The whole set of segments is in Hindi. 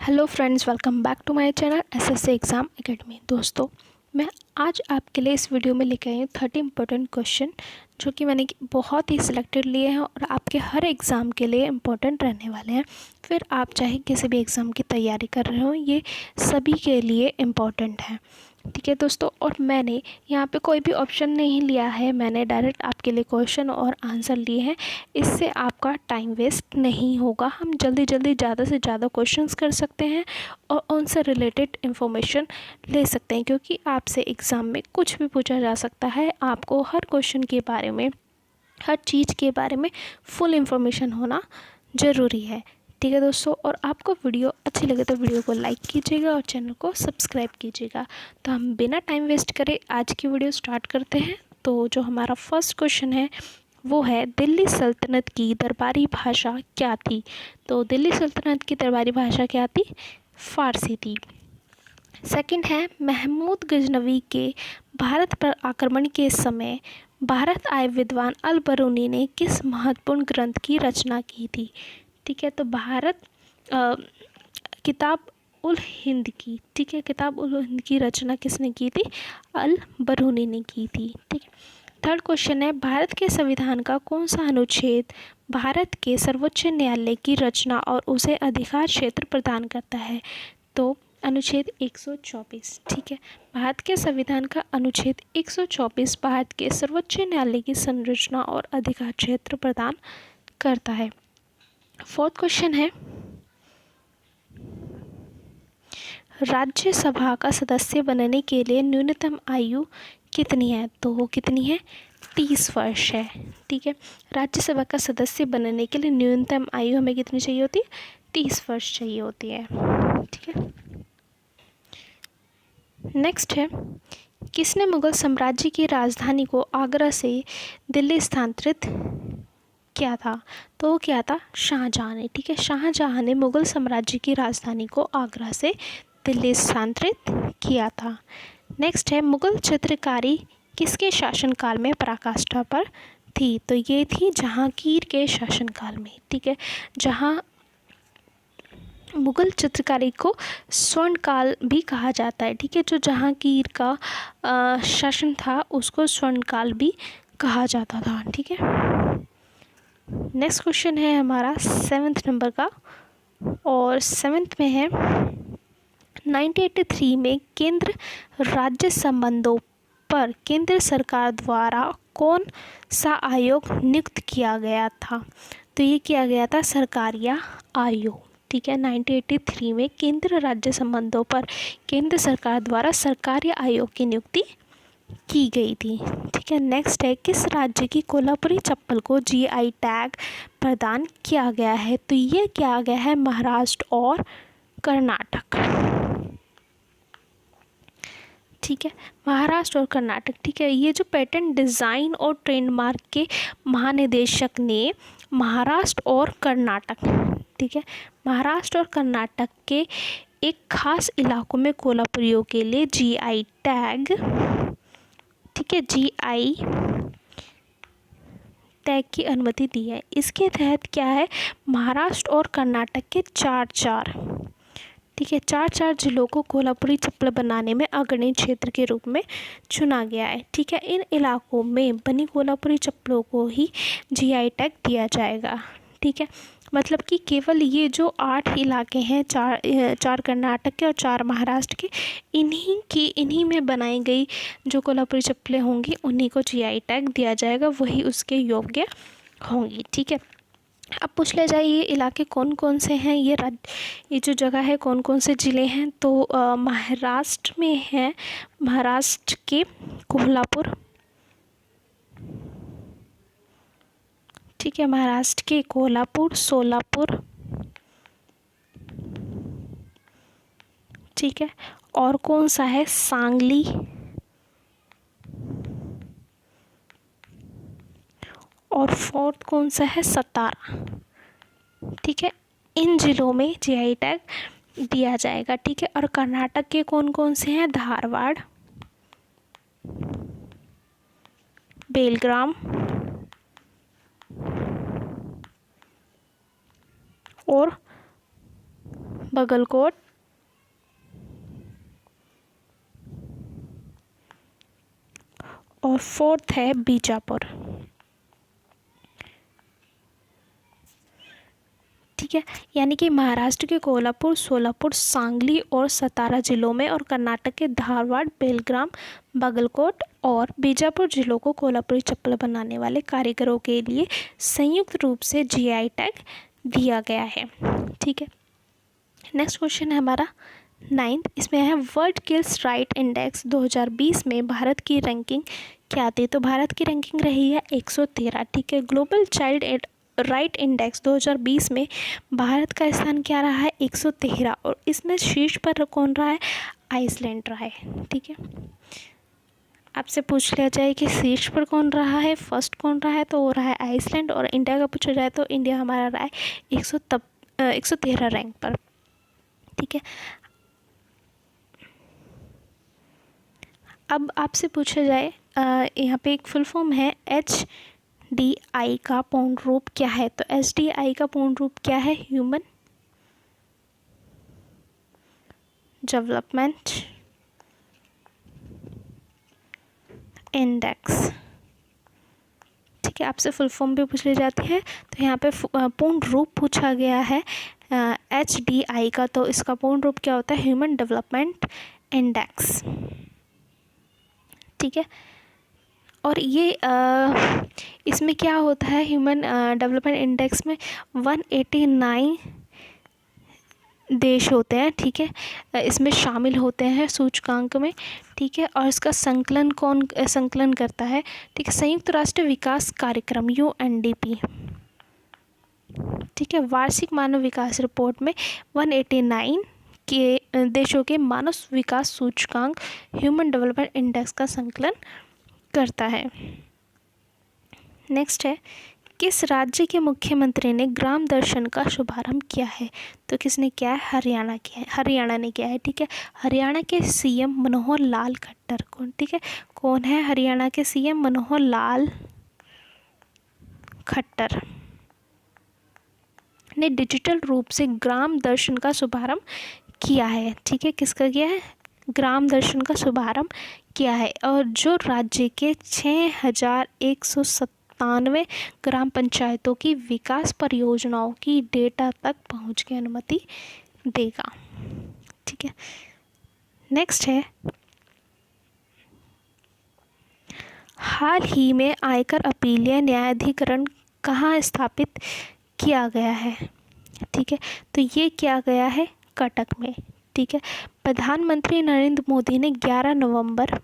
Hello friends, welcome back to my channel SSC exam academy. दोस्तों, मैं आज आपके लिए इस वीडियो में लेकर आई हूँ 30 इंपॉर्टेंट क्वेश्चन जो कि मैंने बहुत ही सिलेक्टेड लिए हैं और आपके हर एग्ज़ाम के लिए इम्पोर्टेंट रहने वाले हैं। फिर आप चाहे किसी भी एग्ज़ाम की तैयारी कर रहे हो, ये सभी के लिए इम्पोर्टेंट है। ठीक है दोस्तों, और मैंने यहाँ पे कोई भी ऑप्शन नहीं लिया है, मैंने डायरेक्ट आपके लिए क्वेश्चन और आंसर लिए हैं। इससे आपका टाइम वेस्ट नहीं होगा, हम जल्दी जल्दी ज़्यादा से ज़्यादा क्वेश्चंस कर सकते हैं और उनसे रिलेटेड इन्फॉर्मेशन ले सकते हैं, क्योंकि आपसे एग्ज़ाम में कुछ भी पूछा जा सकता है। आपको हर क्वेश्चन के बारे में, हर चीज़ के बारे में फुल इन्फॉर्मेशन होना ज़रूरी है। ठीक है दोस्तों, और आपको वीडियो अच्छी लगे तो वीडियो को लाइक कीजिएगा और चैनल को सब्सक्राइब कीजिएगा। तो हम बिना टाइम वेस्ट करे आज की वीडियो स्टार्ट करते हैं। तो जो हमारा फर्स्ट क्वेश्चन है वो है, दिल्ली सल्तनत की दरबारी भाषा क्या थी? तो दिल्ली सल्तनत की दरबारी भाषा क्या थी? फ़ारसी थी। सेकंड है, महमूद गजनवी के भारत पर आक्रमण के समय भारत आए विद्वान अल बरूनी ने किस महत्वपूर्ण ग्रंथ की रचना की थी? ठीक है, तो किताब उल हिंद की, ठीक है, किताब उल हिंद की रचना किसने की थी? अल बरूनी ने की थी। ठीक है। थर्ड क्वेश्चन है, भारत के संविधान का कौन सा अनुच्छेद भारत के सर्वोच्च न्यायालय की रचना और उसे अधिकार क्षेत्र प्रदान करता है? तो अनुच्छेद 124। ठीक है, भारत के संविधान का अनुच्छेद 124 भारत के सर्वोच्च न्यायालय की संरचना और अधिकार क्षेत्र प्रदान करता है। फोर्थ क्वेश्चन है, राज्यसभा का सदस्य बनने के लिए न्यूनतम आयु कितनी है? तो वो कितनी है? 30 वर्ष है। ठीक है, राज्यसभा का सदस्य बनने के लिए न्यूनतम आयु हमें कितनी चाहिए होती है? 30 वर्ष चाहिए होती है। ठीक है। नेक्स्ट है, किसने मुगल साम्राज्य की राजधानी को आगरा से दिल्ली स्थानांतरित किया था? तो क्या था? शाहजहाँ ने। ठीक है, शाहजहाँ ने मुगल साम्राज्य की राजधानी को आगरा से दिल्ली स्थानांतरित किया था। नेक्स्ट है, मुगल चित्रकारी किसके शासनकाल में पराकाष्ठा पर थी? तो ये थी जहांगीर के शासनकाल में। ठीक है, जहां मुगल चित्रकारी को स्वर्णकाल भी कहा जाता है। ठीक है, जो जहांगीर का शासन था उसको स्वर्णकाल भी कहा जाता था। ठीक है। नेक्स्ट क्वेश्चन है हमारा 7th नंबर का, और 7th में है, 1983 में केंद्र राज्य संबंधों पर केंद्र सरकार द्वारा कौन सा आयोग नियुक्त किया गया था? तो ये किया गया था सरकारिया आयोग। ठीक है, 1983 में केंद्र राज्य संबंधों पर केंद्र सरकार द्वारा सरकारी आयोग की नियुक्ति की गई थी। ठीक है। नेक्स्ट है, किस राज्य की कोल्हापुरी चप्पल को जीआई टैग प्रदान किया गया है? तो ये किया गया है महाराष्ट्र और कर्नाटक। ठीक है, महाराष्ट्र और कर्नाटक। ठीक है, ये जो पेटेंट डिज़ाइन और ट्रेडमार्क के महानिदेशक ने महाराष्ट्र और कर्नाटक, ठीक है, महाराष्ट्र और कर्नाटक के एक खास इलाकों में कोल्हापुरियों के लिए जीआई टैग, ठीक है, जीआई टैग की अनुमति दी है। इसके तहत क्या है, महाराष्ट्र और कर्नाटक के चार ठीक है, चार जिलों को कोल्हापुरी चप्पल बनाने में अग्रणी क्षेत्र के रूप में चुना गया है। ठीक है, इन इलाकों में बनी कोल्हापुरी चप्पलों को ही जीआई टैग दिया जाएगा। ठीक है, मतलब कि केवल ये जो 8 इलाके हैं, चार कर्नाटक के और 4 महाराष्ट्र के, इन्हीं में बनाई गई जो कोल्हापुरी चप्पलें होंगी उन्हीं को जीआई टैग दिया जाएगा, वही उसके योग्य होंगी। ठीक है, अब पूछ ले जाए ये इलाके कौन कौन से हैं, ये जो जगह है कौन कौन से ज़िले हैं? तो महाराष्ट्र में है, महाराष्ट्र के कोल्हापुर, ठीक है, महाराष्ट्र के कोल्हापुर, सोलापुर, ठीक है, और कौन सा है? सांगली, और फोर्थ कौन सा है? सतारा। ठीक है, इन जिलों में जीआई टैग दिया जाएगा। ठीक है, और कर्नाटक के कौन कौन से हैं? धारवाड़, बेलग्राम और बागलकोट, और फोर्थ है बीजापुर। ठीक है, यानी कि महाराष्ट्र के कोल्हापुर, सोलापुर, सांगली और सतारा जिलों में, और कर्नाटक के धारवाड़, बेलग्राम, बागलकोट और बीजापुर जिलों को कोल्हापुरी चप्पल बनाने वाले कारीगरों के लिए संयुक्त रूप से जीआई टैग दिया गया है। ठीक है, नेक्स्ट क्वेश्चन है हमारा 9th, इसमें है वर्ल्ड किल्स राइट इंडेक्स 2020 में भारत की रैंकिंग क्या थी? तो भारत की रैंकिंग रही है 113। ठीक है, ग्लोबल चाइल्ड राइट इंडेक्स 2020 में भारत का स्थान क्या रहा है? 113, और इसमें शीर्ष पर कौन रहा है? आइसलैंड रहा है। ठीक है, आपसे पूछ लिया जाए कि शीर्ष पर कौन रहा है, फर्स्ट कौन रहा है, तो वो रहा है आइसलैंड, और इंडिया का पूछा जाए तो इंडिया हमारा रहा है 113 रैंक पर। ठीक है, अब आपसे पूछा जाए यहाँ पे एक फुल फॉर्म है HDI का पूर्ण रूप क्या है? तो HDI का पूर्ण रूप क्या है? Human development index. ठीक है, आपसे फुल फॉर्म भी पूछ ली जाती है, तो यहाँ पे पूर्ण रूप पूछा गया है HDI का, तो इसका पूर्ण रूप क्या होता है? Human development index. ठीक है, और ये इसमें क्या होता है? ह्यूमन डेवलपमेंट इंडेक्स में 189 देश होते हैं। ठीक है, इसमें शामिल होते हैं सूचकांक में। ठीक है, और इसका संकलन कौन संकलन करता है? ठीक है, संयुक्त राष्ट्र विकास कार्यक्रम UNDP। ठीक है, वार्षिक मानव विकास रिपोर्ट में 189 के देशों के मानव विकास सूचकांक ह्यूमन डेवलपमेंट इंडेक्स का संकलन करता है। नेक्स्ट है, किस राज्य के मुख्यमंत्री ने ग्राम दर्शन का शुभारंभ किया है? तो किसने किया है? हरियाणा किया है, हरियाणा ने किया है। ठीक है, हरियाणा के CM मनोहर लाल खट्टर कौन? ठीक है, कौन है हरियाणा के CM? मनोहर लाल खट्टर ने डिजिटल रूप से ग्राम दर्शन का शुभारंभ किया है। ठीक है, किसका किया है? ग्राम दर्शन का शुभारंभ किया है, और जो राज्य के 6197 ग्राम पंचायतों की विकास परियोजनाओं की डेटा तक पहुंच की अनुमति देगा। ठीक है, नेक्स्ट है, हाल ही में आयकर अपीलीय न्यायाधिकरण कहाँ स्थापित किया गया है? ठीक है, तो ये किया गया है कटक में। ठीक है, प्रधानमंत्री नरेंद्र मोदी ने 11 नवंबर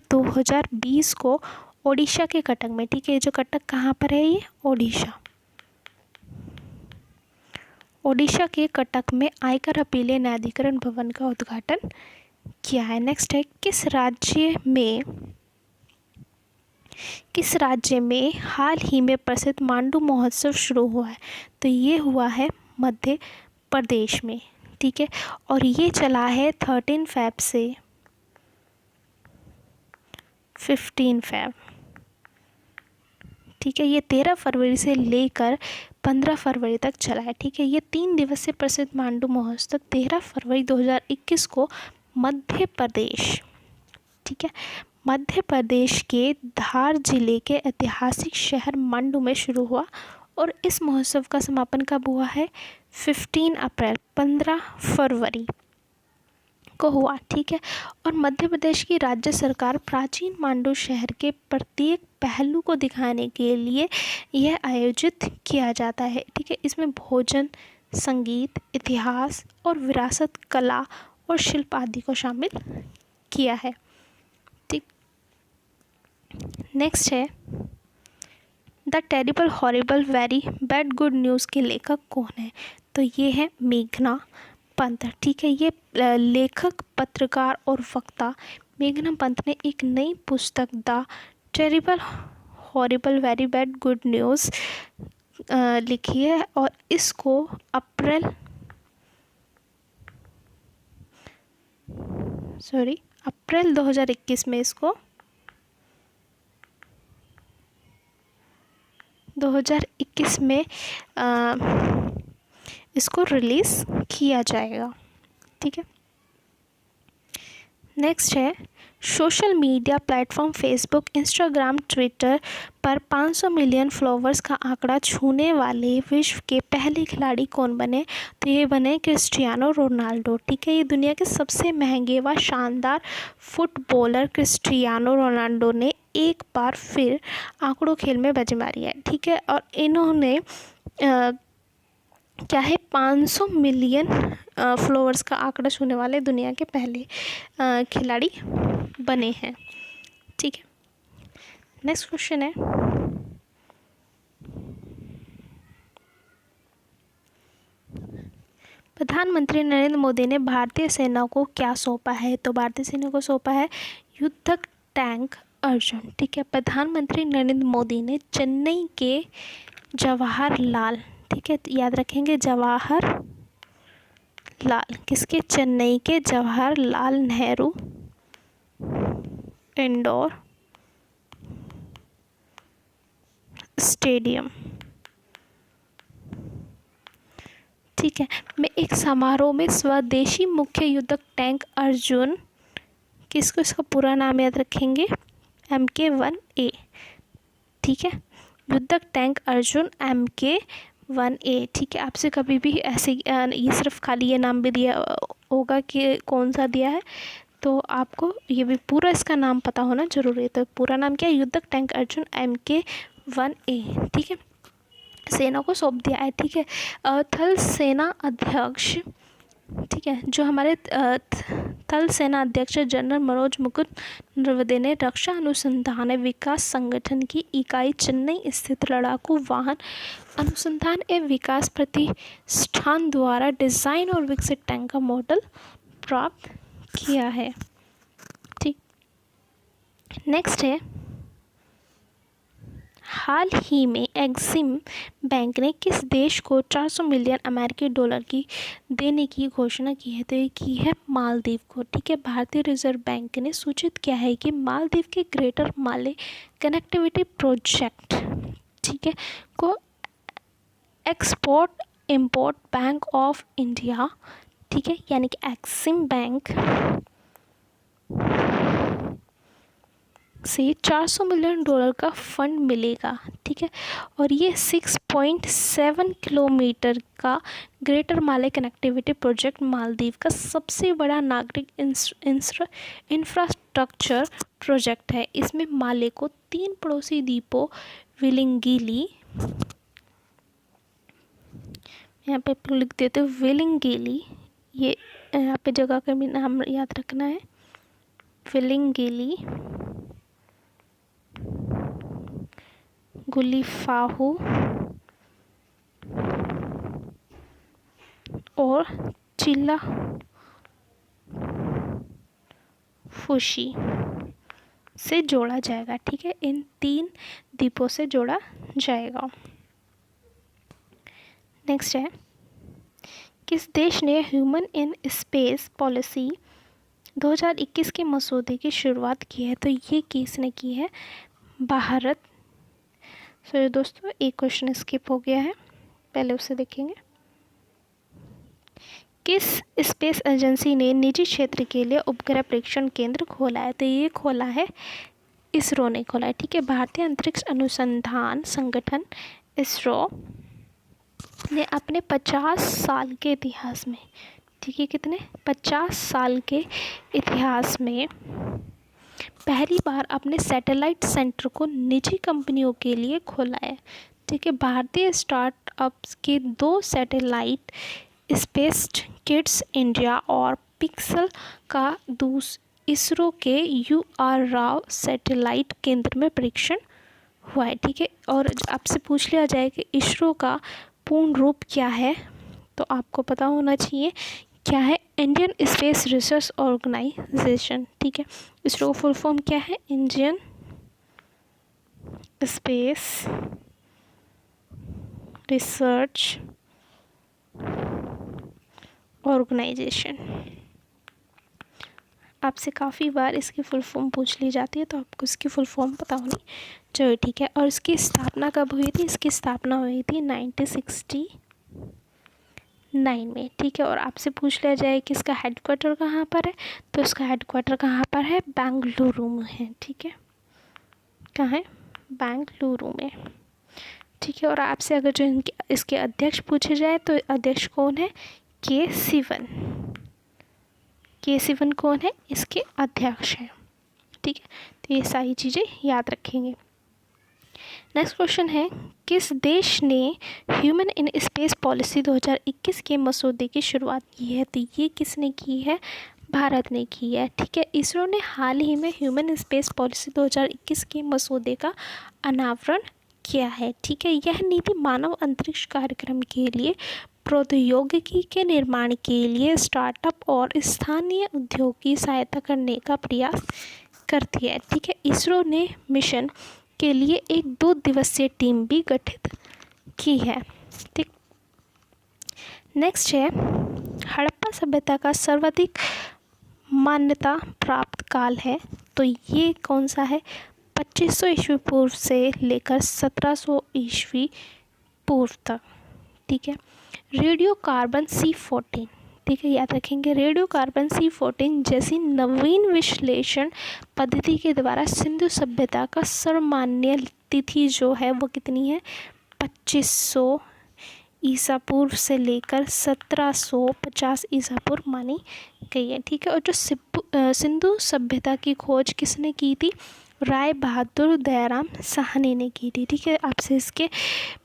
2020 को ओडिशा के कटक में, ठीक है, जो कटक कहाँ पर है? ये ओडिशा के कटक में आयकर अपीलीय न्यायाधिकरण भवन का उद्घाटन किया है। नेक्स्ट है, किस राज्य में हाल ही में प्रसिद्ध मांडू महोत्सव शुरू हुआ है? तो ये हुआ है मध्य प्रदेश में। ठीक है, और ये चला है 13 फ़रवरी से 15 फ़रवरी। ठीक है, ये 13 फरवरी से लेकर 15 फरवरी तक चला है। ठीक है, ये 3 दिवसीय प्रसिद्ध मांडू महोत्सव 13 फरवरी 2021 को मध्य प्रदेश, ठीक है, मध्य प्रदेश के धार जिले के ऐतिहासिक शहर मंडू में शुरू हुआ, और इस महोत्सव का समापन कब हुआ है? 15 अप्रैल 15 फरवरी को हुआ। ठीक है, और मध्य प्रदेश की राज्य सरकार प्राचीन मांडू शहर के प्रत्येक पहलू को दिखाने के लिए यह आयोजित किया जाता है। ठीक है, इसमें भोजन, संगीत, इतिहास और विरासत, कला और शिल्प आदि को शामिल किया है। ठीक, नेक्स्ट है, the terrible horrible very bad good news के लेखक कौन है? तो ये है मेघना पंत। ठीक है, ये लेखक, पत्रकार और वक्ता मेघना पंत ने एक नई पुस्तक the terrible horrible very bad good news लिखी है, और इसको अप्रैल 2021 में इसको 2021 में इसको रिलीज़ किया जाएगा। ठीक है। नेक्स्ट है, social media platform Facebook, Instagram, Twitter पर 500 मिलियन फॉलोअर्स का आंकड़ा छूने वाले विश्व के पहले खिलाड़ी कौन बने? तो ये बने क्रिस्टियानो रोनाल्डो। ठीक है, ये दुनिया के सबसे महंगे व शानदार फुटबॉलर क्रिस्टियानो रोनाल्डो ने एक बार फिर आंकड़ों खेल में बाजी मारी है। ठीक है, और इन्होंने क्या है 500 मिलियन फॉलोअर्स का आंकड़ा छूने वाले दुनिया के पहले खिलाड़ी बने हैं। ठीक है। नेक्स्ट क्वेश्चन है, प्रधानमंत्री नरेंद्र मोदी ने भारतीय सेना को क्या सौंपा है? तो भारतीय सेना को सौंपा है युद्धक टैंक अर्जुन। ठीक है, प्रधानमंत्री नरेंद्र मोदी ने चेन्नई के जवाहरलाल, ठीक है याद रखेंगे जवाहरलाल, किसके? चेन्नई के जवाहरलाल नेहरू इंडोर स्टेडियम, ठीक है, में एक समारोह में स्वदेशी मुख्य युद्धक टैंक अर्जुन, किसको? इसका पूरा नाम याद रखेंगे MK-1A। ठीक है, युद्धक टैंक अर्जुन MK-1A। ठीक है, आपसे कभी भी ऐसे ये सिर्फ खाली ये नाम भी दिया होगा कि कौन सा दिया है, तो आपको ये भी पूरा इसका नाम पता होना जरूरी है। तो पूरा नाम क्या है? युद्धक टैंक अर्जुन MK-1A। ठीक है, सेना को सौंप दिया है। ठीक है, थल सेना अध्यक्ष, ठीक है, जो हमारे थल सेना अध्यक्ष जनरल मनोज मुकुंद नरवणे ने रक्षा अनुसंधान विकास संगठन की इकाई चेन्नई स्थित लड़ाकू वाहन अनुसंधान एवं विकास प्रतिष्ठान द्वारा डिज़ाइन और विकसित टैंक का मॉडल प्राप्त किया है। ठीक, नेक्स्ट है, हाल ही में एक्सिम बैंक ने किस देश को 400 मिलियन अमेरिकी डॉलर की देने की घोषणा की है? तो ये की है मालदीव को। ठीक है, भारतीय रिजर्व बैंक ने सूचित किया है कि मालदीव के ग्रेटर माले कनेक्टिविटी प्रोजेक्ट, ठीक है, को export import bank of India, ठीक है, यानी कि एक्सिम बैंक से 400 मिलियन डॉलर का फंड मिलेगा। ठीक है, और ये 6.7 किलोमीटर का ग्रेटर माले कनेक्टिविटी प्रोजेक्ट मालदीव का सबसे बड़ा नागरिक इंफ्रास्ट्रक्चर प्रोजेक्ट है। इसमें माले को 3 पड़ोसी द्वीपों विलिंगिली, यहाँ पे लिख देते हो विलिंगिली, ये यहाँ पे जगह का भी नाम याद रखना है, विलिंगिली, गुलीफाहू और चिल्ला फुशी से जोड़ा जाएगा। ठीक है, इन 3 द्वीपों से जोड़ा जाएगा। नेक्स्ट है, किस देश ने ह्यूमन इन स्पेस पॉलिसी 2021 के मसौदे की शुरुआत की है? तो ये किसने की है? भारत। सो दोस्तों एक क्वेश्चन स्किप हो गया है, पहले उसे देखेंगे। किस स्पेस एजेंसी ने निजी क्षेत्र के लिए उपग्रह परीक्षण केंद्र खोला है? तो ये खोला है इसरो ने खोला है। ठीक है, भारतीय अंतरिक्ष अनुसंधान संगठन इसरो ने अपने 50 साल के इतिहास में, ठीक है, कितने 50 साल के इतिहास में पहली बार अपने सैटेलाइट सेंटर को निजी कंपनियों के लिए खोला है। ठीक है, भारतीय स्टार्टअप्स के 2 सैटेलाइट स्पेस किड्स इंडिया और पिक्सल का इसरो के UR राव सैटेलाइट केंद्र में परीक्षण हुआ है। ठीक है, और आपसे पूछ लिया जाए कि इसरो का पूर्ण रूप क्या है, तो आपको पता होना चाहिए क्या है, इंडियन स्पेस रिसर्च ऑर्गेनाइजेशन। ठीक है, इसरो का फुल फॉर्म क्या है? Indian space research organisation. आपसे काफ़ी बार इसकी फुल फॉर्म पूछ ली जाती है, तो आपको इसकी फुल फॉर्म पता होनी चाहिए। ठीक है, और इसकी स्थापना कब हुई थी? इसकी स्थापना हुई थी 9 में, ठीक है। और आपसे पूछ लिया जाए कि इसका हेडक्वार्टर कहाँ पर है, तो इसका हेडक्वार्टर कहाँ पर है, बेंगलुरु में है, ठीक है। कहाँ है, बेंगलुरु में, ठीक है। और आपसे अगर जो इसके अध्यक्ष पूछे जाए तो अध्यक्ष कौन है, के सिवन कौन है, इसके अध्यक्ष हैं, ठीक है। तो ये सारी चीज़ें याद रखेंगे। नेक्स्ट क्वेश्चन है, किस देश ने ह्यूमन इन स्पेस पॉलिसी 2021 के मसौदे की शुरुआत की है, तो ये किसने की है, भारत ने की है, ठीक है। इसरो ने हाल ही में ह्यूमन स्पेस पॉलिसी 2021 के मसौदे का अनावरण किया है, ठीक है। यह नीति मानव अंतरिक्ष कार्यक्रम के लिए प्रौद्योगिकी के निर्माण के लिए स्टार्टअप और स्थानीय उद्योग की सहायता करने का प्रयास करती है, ठीक है। इसरो ने मिशन के लिए एक 2 दिवसीय टीम भी गठित की है, ठीक। नेक्स्ट है, हड़प्पा सभ्यता का सर्वाधिक मान्यता प्राप्त काल है, तो ये कौन सा है, 2500 ईस्वी पूर्व से लेकर 1700 ईस्वी पूर्व तक, ठीक है। रेडियो कार्बन C14, ठीक है, याद रखेंगे, रेडियो कार्बन C14 जैसी नवीन विश्लेषण पद्धति के द्वारा सिंधु सभ्यता का सर्वमान्य तिथि जो है वो कितनी है, 2500 ईसा पूर्व से लेकर 1750 ईसा पूर्व मानी गई है, ठीक है। और जो सिंधु सभ्यता की खोज किसने की थी, राय बहादुर दयाराम साहनी ने की थी, ठीक है। आपसे इसके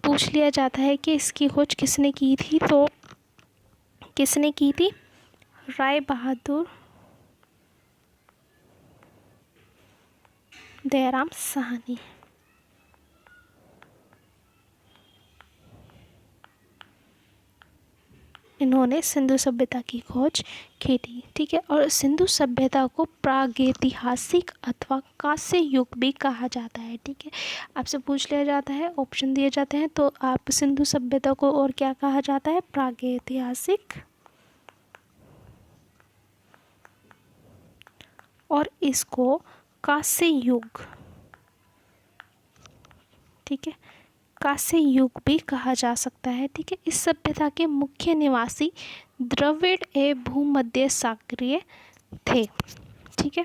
पूछ लिया जाता है कि इसकी खोज किसने की थी, तो किसने की थी, राय बहादुर दयाराम साहनी। इन्होंने सिंधु सभ्यता की खोज की थी, ठीक है। और सिंधु सभ्यता को प्रागैतिहासिक अथवा कांस्य युग भी कहा जाता है, ठीक है। आपसे पूछ लिया जाता है, ऑप्शन दिए जाते हैं, तो आप सिंधु सभ्यता को और क्या कहा जाता है, प्रागैतिहासिक और इसको कांस्य युग, ठीक है, कांस्य युग भी कहा जा सकता है, ठीक है। इस सभ्यता के मुख्य निवासी द्रविड़ एवं भूमध्य सागरीय थे, ठीक है।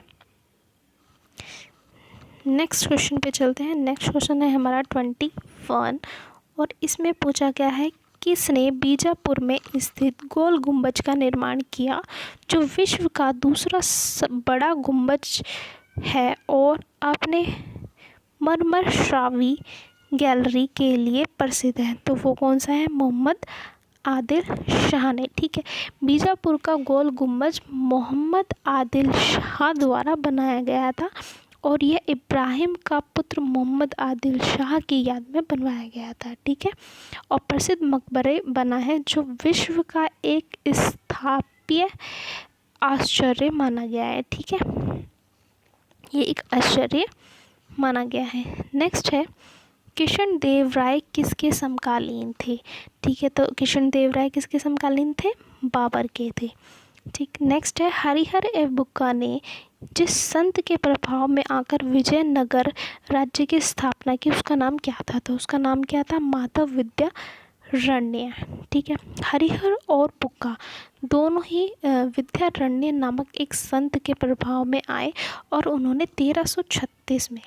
नेक्स्ट क्वेश्चन पे चलते हैं। नेक्स्ट क्वेश्चन है हमारा 21 और इसमें पूछा गया है, किसने बीजापुर में स्थित गोल गुंबज का निर्माण किया, जो विश्व का दूसरा बड़ा गुंबज है और अपने मरमरश्रावी गैलरी के लिए प्रसिद्ध है, तो वो कौन सा है, मोहम्मद आदिल शाह ने, ठीक है। बीजापुर का गोल गुंबज मोहम्मद आदिल शाह द्वारा बनाया गया था और यह इब्राहिम का पुत्र मोहम्मद आदिल शाह की याद में बनवाया गया था, ठीक है। और प्रसिद्ध मकबरे बना है जो विश्व का एक स्थापत्य आश्चर्य माना गया है, ठीक है, ये एक आश्चर्य माना गया है। नेक्स्ट है, किशन देव राय किसके समकालीन थे, ठीक है। तो किशन देव राय किसके समकालीन थे, बाबर के थे, ठीक। नेक्स्ट है, हरिहर एवं बुक्का ने जिस संत के प्रभाव में आकर विजयनगर राज्य की स्थापना की उसका नाम क्या था, तो उसका नाम क्या था, माधव विद्यारण्य, ठीक है। हरिहर और बुक्का दोनों ही विद्यारण्य नामक एक संत के प्रभाव में आए और उन्होंने 1336 में,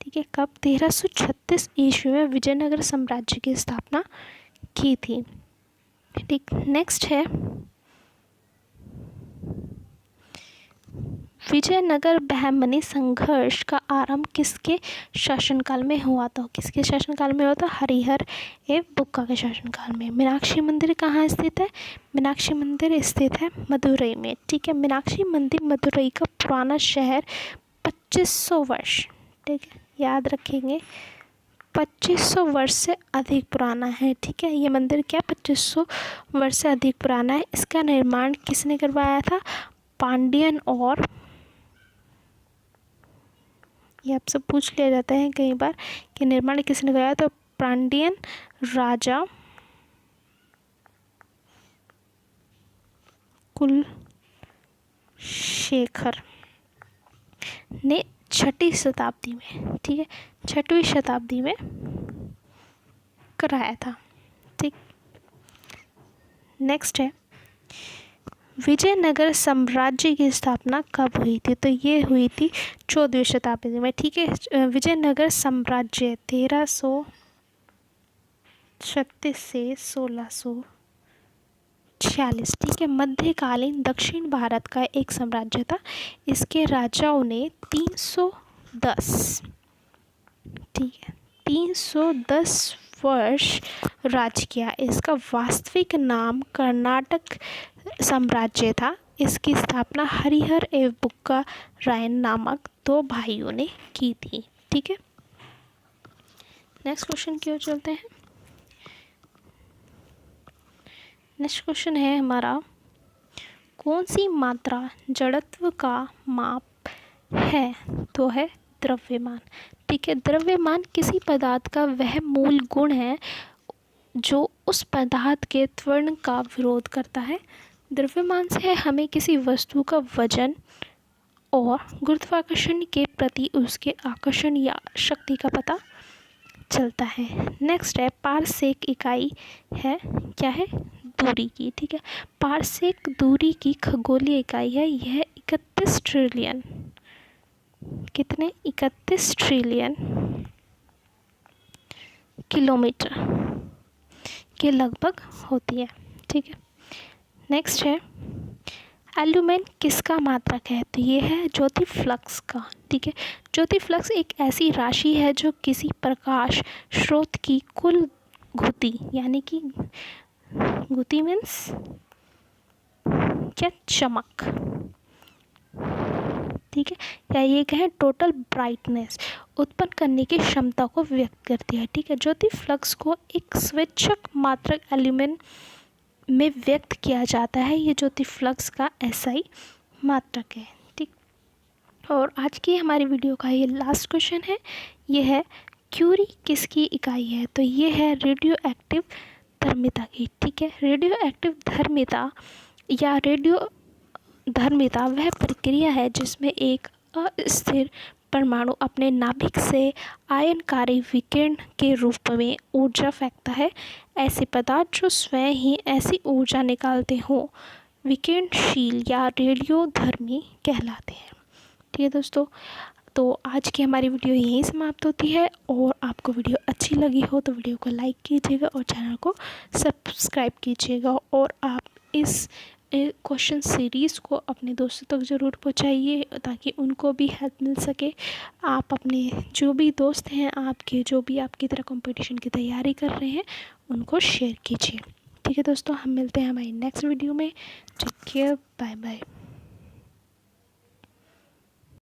ठीक है, कब, 1336 ईस्वी में विजयनगर साम्राज्य की स्थापना की थी, ठीक। नेक्स्ट है, विजयनगर बहमनी संघर्ष का आरंभ किसके शासनकाल में हुआ था, किसके शासनकाल में हुआ था, हरिहर एवं बुक्का के शासनकाल में। मीनाक्षी मंदिर कहाँ स्थित है, मीनाक्षी मंदिर स्थित है मदुरई में, ठीक है। मीनाक्षी मंदिर मदुरई का पुराना शहर 2500 वर्ष, ठीक है, याद रखेंगे, 2500 वर्ष से अधिक पुराना है, ठीक है। ये मंदिर क्या 2500 वर्ष से अधिक पुराना है। इसका निर्माण किसने करवाया था, पांड्यन, और ये आपसे पूछ लिया जाता है कई बार कि निर्माण किसने कराया, तो पांड्यन राजा कुलशेखर ने 6वीं शताब्दी में, ठीक है, 6वीं शताब्दी में कराया था, ठीक। नेक्स्ट है, विजयनगर साम्राज्य की स्थापना कब हुई थी? तो ये हुई थी 14वीं शताब्दी में। ठीक है, विजयनगर साम्राज्य 1336 से 1646। ठीक है, मध्यकालीन दक्षिण भारत का एक साम्राज्य था। इसके राजाओं ने 310, ठीक है, 310 वर्ष राज किया। इसका वास्तविक नाम कर्नाटक साम्राज्य था। इसकी स्थापना हरिहर एवं बुक्का रायन नामक 2 भाइयों ने की थी। ठीक है, नेक्स्ट क्वेश्चन की ओर चलते हैं। नेक्स्ट क्वेश्चन है हमारा, कौन सी मात्रा जड़त्व का माप है? तो है द्रव्यमान। ठीक है, द्रव्यमान किसी पदार्थ का वह मूल गुण है जो उस पदार्थ के त्वरण का विरोध करता है। द्रव्यमान से हमें किसी वस्तु का वजन और गुरुत्वाकर्षण के प्रति उसके आकर्षण या शक्ति का पता चलता है। नेक्स्ट है, पारसेक इकाई है, क्या है? दूरी की। ठीक है, पारसेक दूरी की खगोलीय इकाई है। यह 31 ट्रिलियन, कितने? 31 ट्रिलियन किलोमीटर के लगभग होती है। ठीक है, नेक्स्ट है, एल्यूमेन किसका मात्रक है? तो ये है ज्योति फ्लक्स का। ठीक है, ज्योति फ्लक्स एक ऐसी राशि है जो किसी प्रकाश स्रोत की कुल गति, यानी कि गति मीन्स क्या? चमक। ठीक है, या ये कहें टोटल ब्राइटनेस उत्पन्न करने की क्षमता को व्यक्त करती है। ठीक है, ज्योति फ्लक्स को एक स्वेच्छक मात्रक एल्यूमेन में व्यक्त किया जाता है। ये ज्योति फ्लक्स का SI मात्रक है। ठीक, और आज की हमारी वीडियो का ये लास्ट क्वेश्चन है। ये है, क्यूरी किसकी इकाई है? तो ये है रेडियो एक्टिव धर्मिता की। ठीक है, रेडियो एक्टिव धर्मिता या रेडियो धर्मिता वह प्रक्रिया है जिसमें एक अस्थिर परमाणु अपने नाभिक से आयनकारी विकिरण के रूप में ऊर्जा फेंकता है। ऐसे पदार्थ जो स्वयं ही ऐसी ऊर्जा निकालते हों विकिरणशील या रेडियोधर्मी कहलाते हैं। ठीक है दोस्तों, तो आज की हमारी वीडियो यहीं समाप्त होती है। और आपको वीडियो अच्छी लगी हो तो वीडियो को लाइक कीजिएगा और चैनल को सब्सक्राइब कीजिएगा। और आप इस क्वेश्चन सीरीज़ को अपने दोस्तों तक ज़रूर पहुंचाइए ताकि उनको भी हेल्प मिल सके। आप अपने जो भी दोस्त हैं आपके, जो भी आपकी तरह कंपटीशन की तैयारी कर रहे हैं, उनको शेयर कीजिए। ठीक है दोस्तों, हम मिलते हैं हमारी नेक्स्ट वीडियो में। Take care, bye bye.